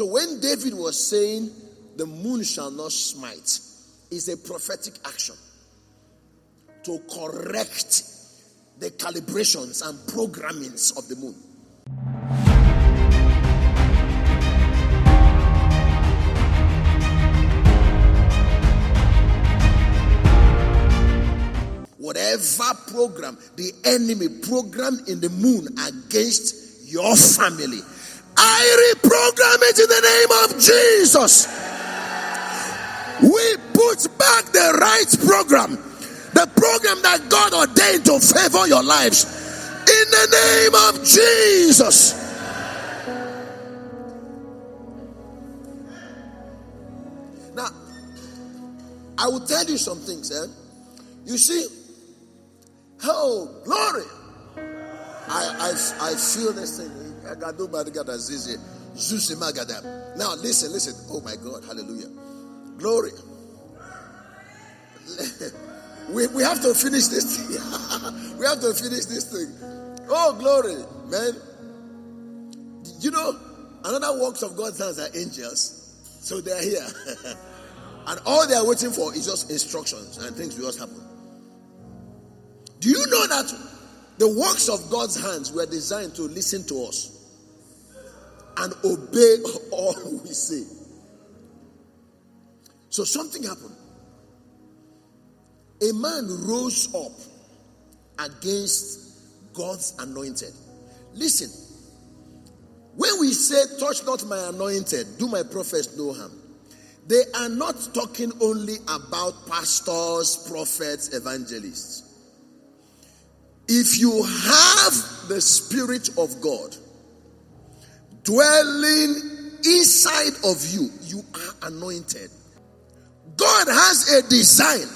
So when David was saying, the moon shall not smite, is a prophetic action to correct the calibrations and programmings of the moon. Whatever program the enemy programmed in the moon against your family, I reprogram it in the name of Jesus. We put back the right program, the program that God ordained to favor your lives, in the name of Jesus. Now, I will tell you some things. You see, oh, glory. I feel this thing. Now listen. Oh my God, hallelujah. Glory. We have to finish this thing. We have to finish this thing. Oh, glory, man. You know, another works of God's hands are angels. So they're here. And all they are waiting for is just instructions, and things will just happen. Do you know that the works of God's hands were designed to listen to us and obey all we say? So something happened. A man rose up against God's anointed. Listen, when we say, touch not my anointed, do my prophets no harm, they are not talking only about pastors, prophets, evangelists. If you have the Spirit of God dwelling inside of you, you are anointed. God has a design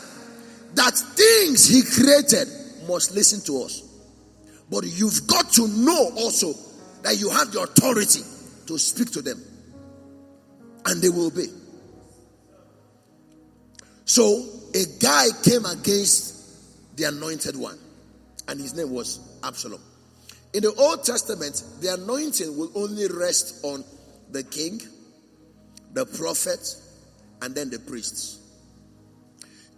that things he created must listen to us. But you've got to know also that you have the authority to speak to them, and they will obey. So a guy came against the anointed one, and his name was Absalom. In the Old Testament, the anointing will only rest on the king, the prophet, and then the priests.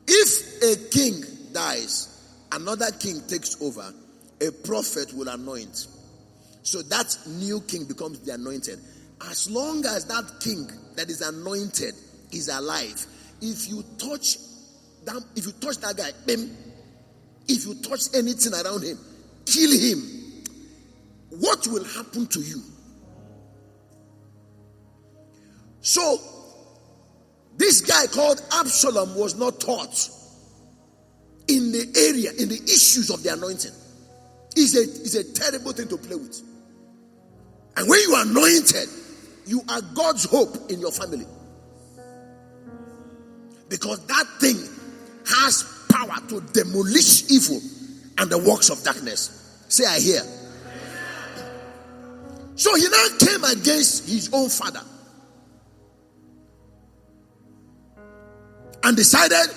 If a king dies, another king takes over, a prophet will anoint. So that new king becomes the anointed. As long as that king that is anointed is alive, if you touch that guy, if you touch anything around him, kill him, what will happen to you? So this guy called Absalom was not taught in the area, in the issues of the anointing. It's a terrible thing to play with. And when you are anointed, you are God's hope in your family. Because that thing has power to demolish evil and the works of darkness. Say, I hear. So he now came against his own father and decided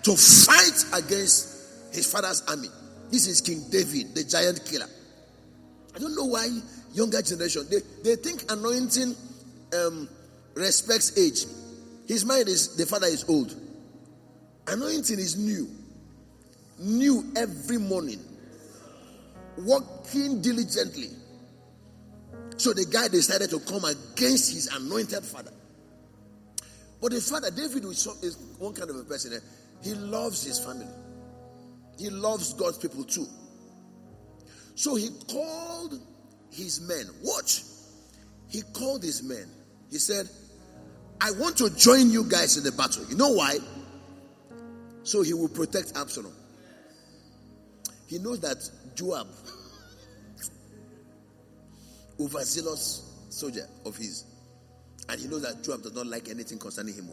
to fight against his father's army. This is King David, the giant killer. I don't know why younger generation, they think anointing respects age. His mind is, the father is old. Anointing is new. New every morning. Working diligently. So the guy decided to come against his anointed father. But the father, David, is one kind of a person. He loves his family. He loves God's people too. So he called his men. Watch. He called his men. He said, I want to join you guys in the battle. You know why? So he will protect Absalom. He knows that Joab, overzealous soldier of his, and he knows that Joab does not like anything concerning him.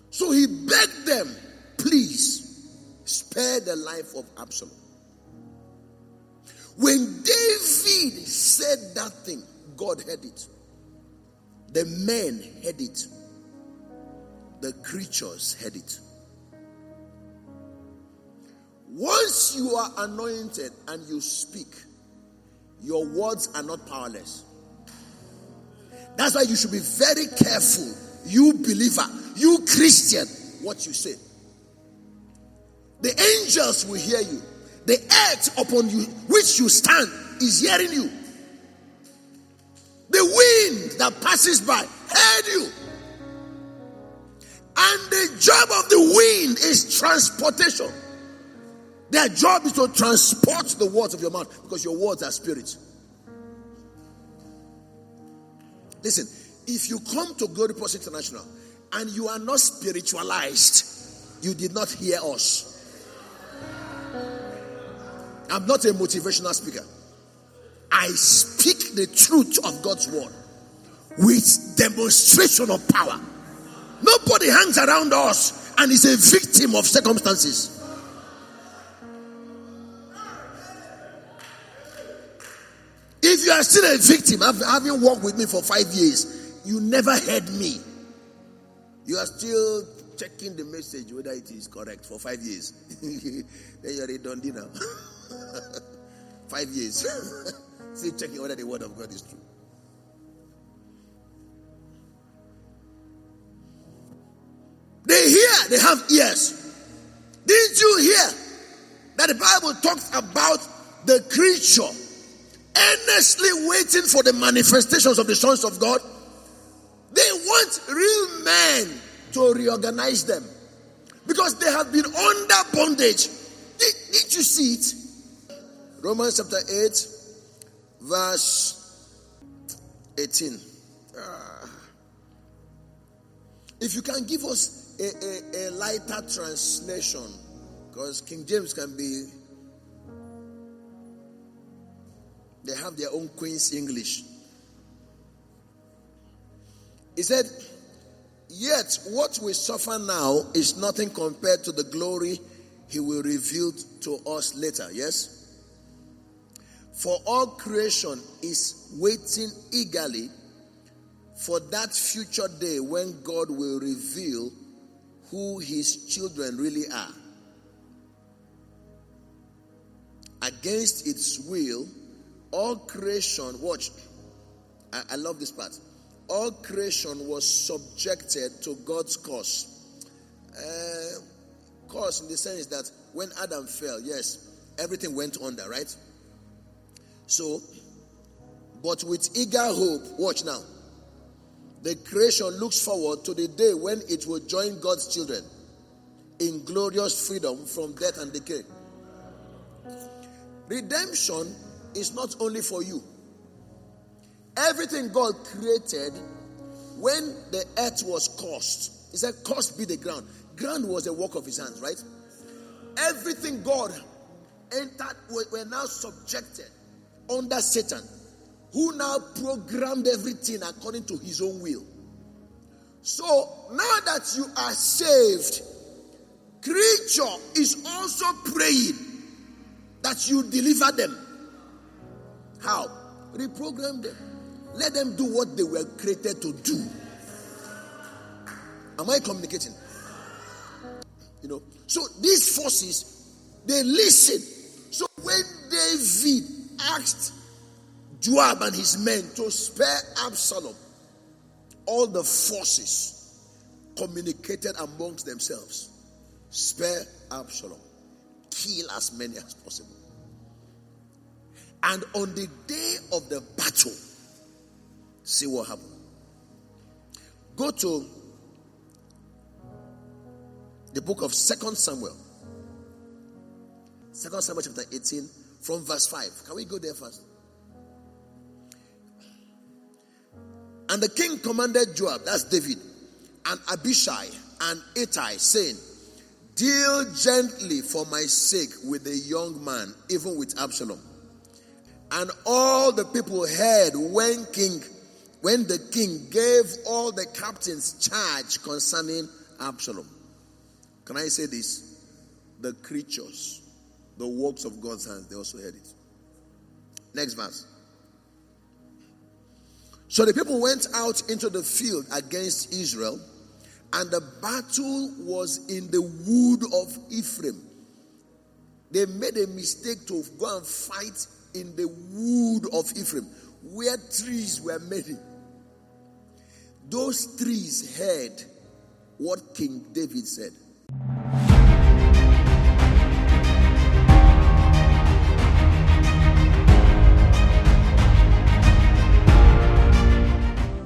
So he begged them, please spare the life of Absalom. When David said that thing, God heard it. The men heard it. The creatures heard it. Once you are anointed and you speak, your words are not powerless. That's why you should be very careful, you believer, you Christian, what you say. The angels will hear you. The earth upon you, which you stand, is hearing you. The wind that passes by heard you. And the job of the wind is transportation. Their job is to transport the words of your mouth, because your words are spirit. Listen, if you come to GloryPlus International and you are not spiritualized, you did not hear us. I'm not a motivational speaker. I speak the truth of God's word with demonstration of power. Nobody hangs around us and is a victim of circumstances. If you are still a victim, having walked with me for 5 years, you never heard me. You are still checking the message whether it is correct for 5 years. Then you are done now. 5 years. Still checking whether the word of God is true. They hear, they have ears. Didn't you hear that the Bible talks about the creature earnestly waiting for the manifestations of the sons of God? They want real men to reorganize them, because they have been under bondage. Did you see it? Romans chapter 8, verse 18. If you can give us a lighter translation, because King James can be, they have their own Queen's English. He said, yet what we suffer now is nothing compared to the glory he will reveal to us later. Yes? For all creation is waiting eagerly for that future day when God will reveal who his children really are. Against its will, all creation, watch, I love this part. All creation was subjected to God's curse. Curse in the sense that when Adam fell, yes, everything went under, right? So, but with eager hope, watch now, the creation looks forward to the day when it will join God's children in glorious freedom from death and decay. Redemption is not only for you. Everything God created, when the earth was cursed, he said, cursed be the ground. Ground was the work of his hands, right? Everything God entered were now subjected under Satan, who now programmed everything according to his own will. So now that you are saved, creature is also praying that you deliver them. How? Reprogram them. Let them do what they were created to do. Am I communicating? You know, so these forces, they listen. So when David asked Joab and his men to spare Absalom, all the forces communicated amongst themselves. Spare Absalom. Kill as many as possible. And on the day of the battle, see what happened. Go to the book of 2 Samuel. 2 Samuel chapter 18 from verse 5. Can we go there first? And the king commanded Joab, that's David, and Abishai and Ittai, saying, deal gently for my sake with the young man, even with Absalom. And all the people heard when the king gave all the captains charge concerning Absalom. Can I say this? The creatures, the works of God's hands, they also heard it. Next verse. So the people went out into the field against Israel, and the battle was in the wood of Ephraim. They made a mistake to go and fight in the wood of Ephraim, where trees were many. Those trees heard what King David said.